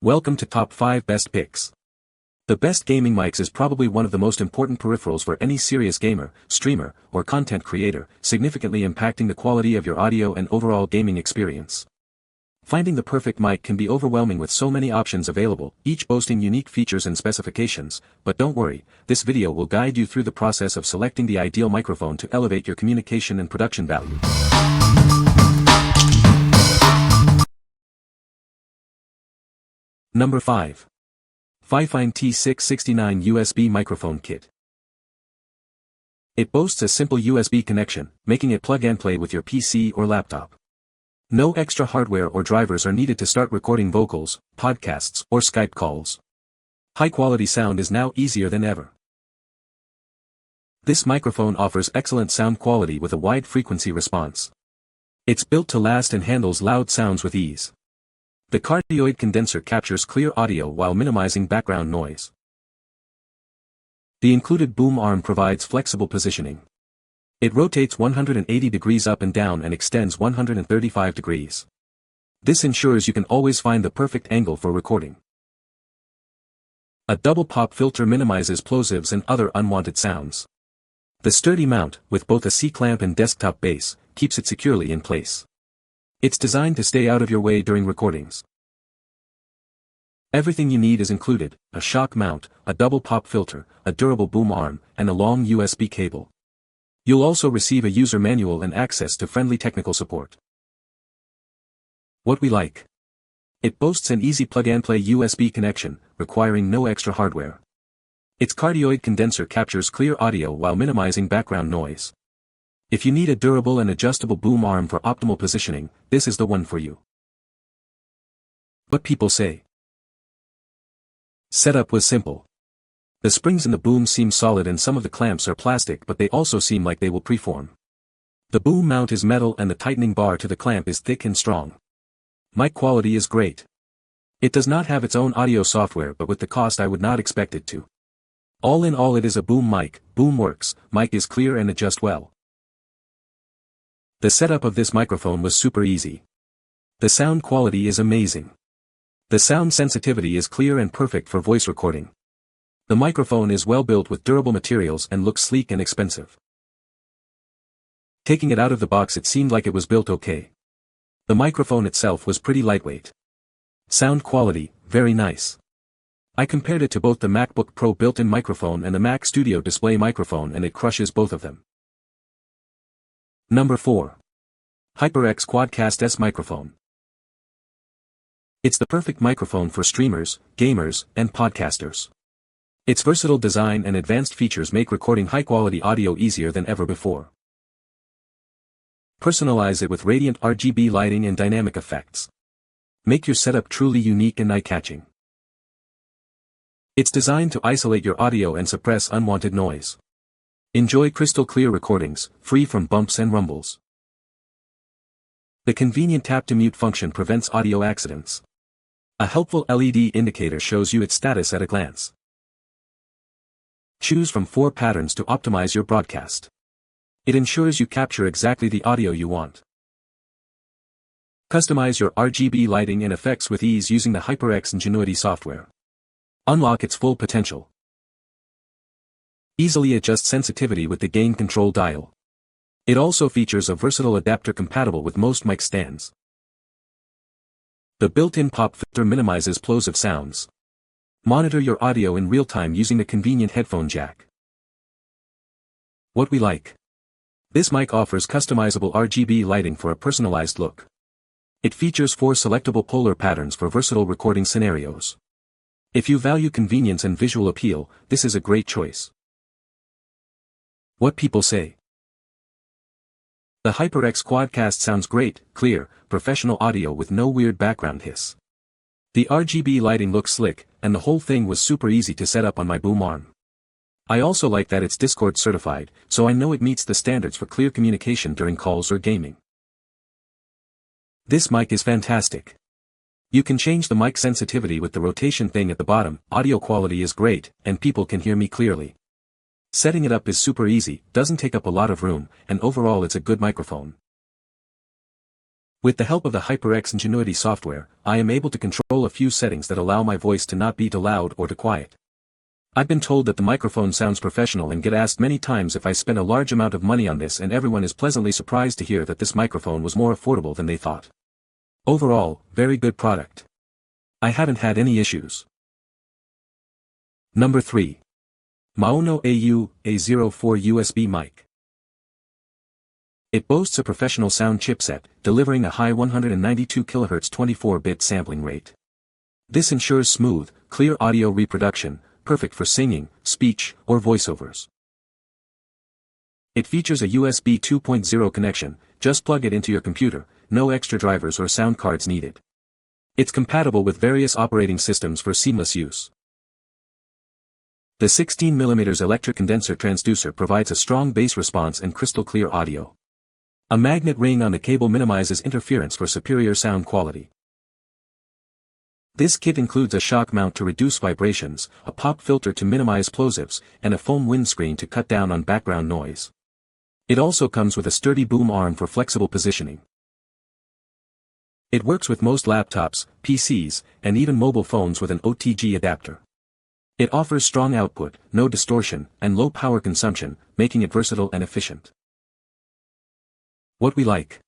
Welcome to Top 5 Best Picks. The best gaming mics is probably one of the most important peripherals for any serious gamer, streamer, or content creator, significantly impacting the quality of your audio and overall gaming experience. Finding the perfect mic can be overwhelming with so many options available, each boasting unique features and specifications, but don't worry, this video will guide you through the process of selecting the ideal microphone to elevate your communication and production value. Number 5. FIFINE K669G USB Microphone Kit. It boasts a simple USB connection, making it plug and play with your PC or laptop. No extra hardware or drivers are needed to start recording vocals, podcasts, or Skype calls. High-quality sound is now easier than ever. This microphone offers excellent sound quality with a wide frequency response. It's built to last and handles loud sounds with ease. The cardioid condenser captures clear audio while minimizing background noise. The included boom arm provides flexible positioning. It rotates 180 degrees up and down and extends 135 degrees. This ensures you can always find the perfect angle for recording. A double pop filter minimizes plosives and other unwanted sounds. The sturdy mount, with both a C-clamp and desktop base, keeps it securely in place. It's designed to stay out of your way during recordings. Everything you need is included: a shock mount, a double pop filter, a durable boom arm, and a long USB cable. You'll also receive a user manual and access to friendly technical support. What we like. It boasts an easy plug-and-play USB connection, requiring no extra hardware. Its cardioid condenser captures clear audio while minimizing background noise. If you need a durable and adjustable boom arm for optimal positioning, this is the one for you. What people say. Setup was simple. The springs in the boom seem solid and some of the clamps are plastic, but they also seem like they will preform. The boom mount is metal and the tightening bar to the clamp is thick and strong. Mic quality is great. It does not have its own audio software, but with the cost I would not expect it to. All in all, it is a boom mic. Boom works, mic is clear and adjust well. The setup of this microphone was super easy. The sound quality is amazing. The sound sensitivity is clear and perfect for voice recording. The microphone is well built with durable materials and looks sleek and expensive. Taking it out of the box, it seemed like it was built okay. The microphone itself was pretty lightweight. Sound quality, very nice. I compared it to both the MacBook Pro built-in microphone and the Mac Studio display microphone, and it crushes both of them. Number 4. HyperX QuadCast S Microphone. It's the perfect microphone for streamers, gamers, and podcasters. Its versatile design and advanced features make recording high-quality audio easier than ever before. Personalize it with radiant RGB lighting and dynamic effects. Make your setup truly unique and eye-catching. It's designed to isolate your audio and suppress unwanted noise. Enjoy crystal clear recordings, free from bumps and rumbles. The convenient tap-to-mute function prevents audio accidents. A helpful LED indicator shows you its status at a glance. Choose from 4 patterns to optimize your broadcast. It ensures you capture exactly the audio you want. Customize your RGB lighting and effects with ease using the HyperX Ingenuity software. Unlock its full potential. Easily adjust sensitivity with the gain control dial. It also features a versatile adapter compatible with most mic stands. The built-in pop filter minimizes plosive sounds. Monitor your audio in real time using the convenient headphone jack. What we like. This mic offers customizable RGB lighting for a personalized look. It features 4 selectable polar patterns for versatile recording scenarios. If you value convenience and visual appeal, this is a great choice. What people say. The HyperX QuadCast sounds great, clear, professional audio with no weird background hiss. The RGB lighting looks slick, and the whole thing was super easy to set up on my boom arm. I also like that it's Discord certified, so I know it meets the standards for clear communication during calls or gaming. This mic is fantastic. You can change the mic sensitivity with the rotation thing at the bottom. Audio quality is great, and people can hear me clearly. Setting it up is super easy, doesn't take up a lot of room, and overall it's a good microphone. With the help of the HyperX Ingenuity software, I am able to control a few settings that allow my voice to not be too loud or too quiet. I've been told that the microphone sounds professional and get asked many times if I spent a large amount of money on this, and everyone is pleasantly surprised to hear that this microphone was more affordable than they thought. Overall, very good product. I haven't had any issues. Number 3. MAONO AU-A04 USB Mic. It boasts a professional sound chipset, delivering a high 192 kHz 24-bit sampling rate. This ensures smooth, clear audio reproduction, perfect for singing, speech, or voiceovers. It features a USB 2.0 connection, just plug it into your computer, no extra drivers or sound cards needed. It's compatible with various operating systems for seamless use. The 16mm electric condenser transducer provides a strong bass response and crystal clear audio. A magnet ring on the cable minimizes interference for superior sound quality. This kit includes a shock mount to reduce vibrations, a pop filter to minimize plosives, and a foam windscreen to cut down on background noise. It also comes with a sturdy boom arm for flexible positioning. It works with most laptops, PCs, and even mobile phones with an OTG adapter. It offers strong output, no distortion, and low power consumption, making it versatile and efficient. What we like.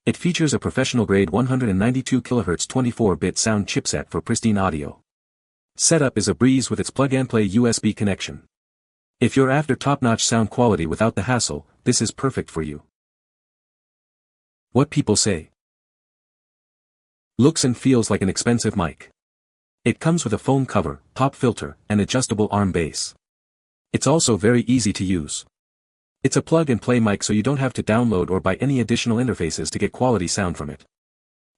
It features a professional-grade 192 kHz 24-bit sound chipset for pristine audio. Setup is a breeze with its plug-and-play USB connection. If you're after top-notch sound quality without the hassle, this is perfect for you. What people say. Looks and feels like an expensive mic. It comes with a foam cover, pop filter, and adjustable arm base. It's also very easy to use. It's a plug-and-play mic, so you don't have to download or buy any additional interfaces to get quality sound from it.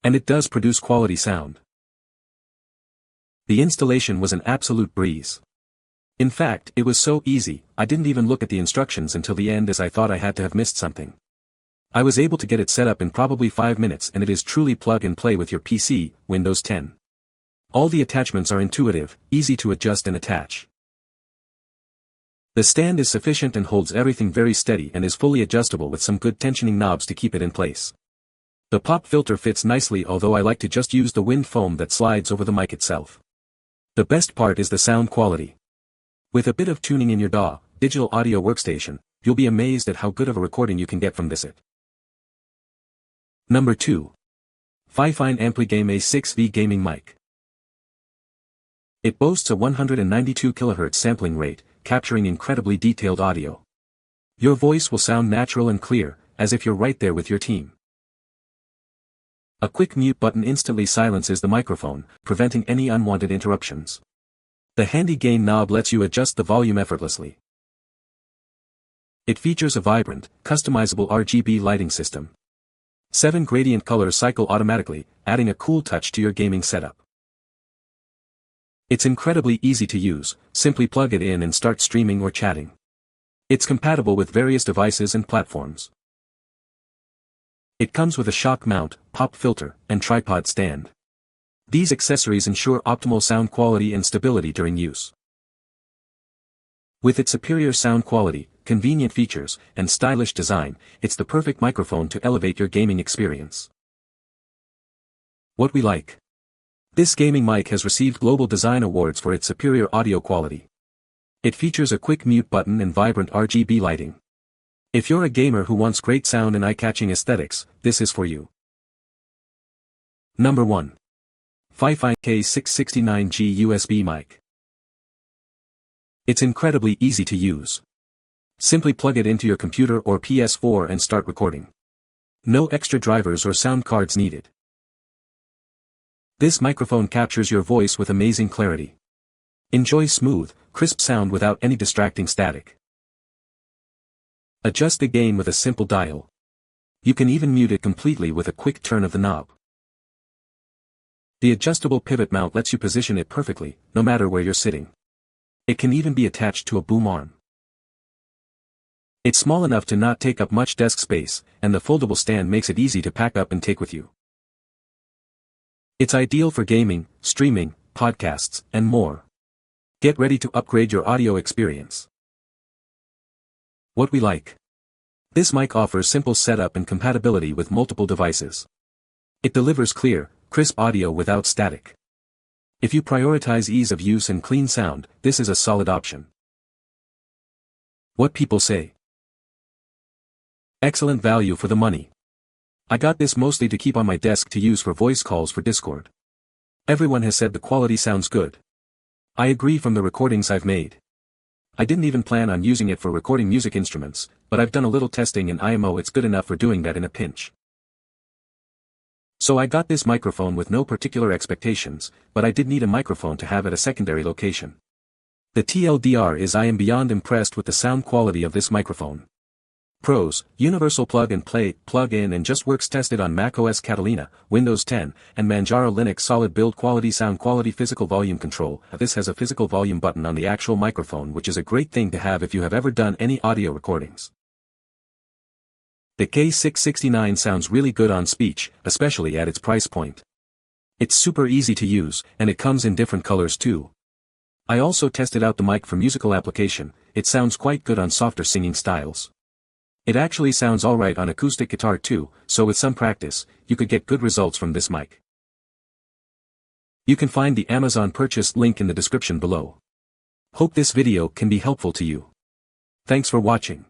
And it does produce quality sound. The installation was an absolute breeze. In fact, it was so easy, I didn't even look at the instructions until the end, as I thought I had to have missed something. I was able to get it set up in probably 5 minutes, and it is truly plug-and-play with your PC, Windows 10. All the attachments are intuitive, easy to adjust and attach. The stand is sufficient and holds everything very steady and is fully adjustable with some good tensioning knobs to keep it in place. The pop filter fits nicely, although I like to just use the wind foam that slides over the mic itself. The best part is the sound quality. With a bit of tuning in your DAW, digital audio workstation, you'll be amazed at how good of a recording you can get from this. Number 2. FIFINE AmpliGame A6V Gaming Mic. It boasts a 192 kHz sampling rate, capturing incredibly detailed audio. Your voice will sound natural and clear, as if you're right there with your team. A quick mute button instantly silences the microphone, preventing any unwanted interruptions. The handy gain knob lets you adjust the volume effortlessly. It features a vibrant, customizable RGB lighting system. 7 gradient colors cycle automatically, adding a cool touch to your gaming setup. It's incredibly easy to use, simply plug it in and start streaming or chatting. It's compatible with various devices and platforms. It comes with a shock mount, pop filter, and tripod stand. These accessories ensure optimal sound quality and stability during use. With its superior sound quality, convenient features, and stylish design, it's the perfect microphone to elevate your gaming experience. What we like. This gaming mic has received global design awards for its superior audio quality. It features a quick mute button and vibrant RGB lighting. If you're a gamer who wants great sound and eye-catching aesthetics, this is for you. Number 1. FIFINE K669G USB Mic. It's incredibly easy to use. Simply plug it into your computer or PS4 and start recording. No extra drivers or sound cards needed. This microphone captures your voice with amazing clarity. Enjoy smooth, crisp sound without any distracting static. Adjust the gain with a simple dial. You can even mute it completely with a quick turn of the knob. The adjustable pivot mount lets you position it perfectly, no matter where you're sitting. It can even be attached to a boom arm. It's small enough to not take up much desk space, and the foldable stand makes it easy to pack up and take with you. It's ideal for gaming, streaming, podcasts, and more. Get ready to upgrade your audio experience. What we like. This mic offers simple setup and compatibility with multiple devices. It delivers clear, crisp audio without static. If you prioritize ease of use and clean sound, this is a solid option. What people say. Excellent value for the money. I got this mostly to keep on my desk to use for voice calls for Discord. Everyone has said the quality sounds good. I agree from the recordings I've made. I didn't even plan on using it for recording music instruments, but I've done a little testing and IMO it's good enough for doing that in a pinch. So I got this microphone with no particular expectations, but I did need a microphone to have at a secondary location. The TLDR is I am beyond impressed with the sound quality of this microphone. Pros: universal plug-and-play, plug-in and just works. Tested on macOS Catalina, Windows 10, and Manjaro Linux. Solid build quality, sound quality, physical volume control. This has a physical volume button on the actual microphone, which is a great thing to have if you have ever done any audio recordings. The K669 sounds really good on speech, especially at its price point. It's super easy to use, and it comes in different colors too. I also tested out the mic for musical application. It sounds quite good on softer singing styles. It actually sounds alright on acoustic guitar too, so with some practice, you could get good results from this mic. You can find the Amazon purchase link in the description below. Hope this video can be helpful to you. Thanks for watching.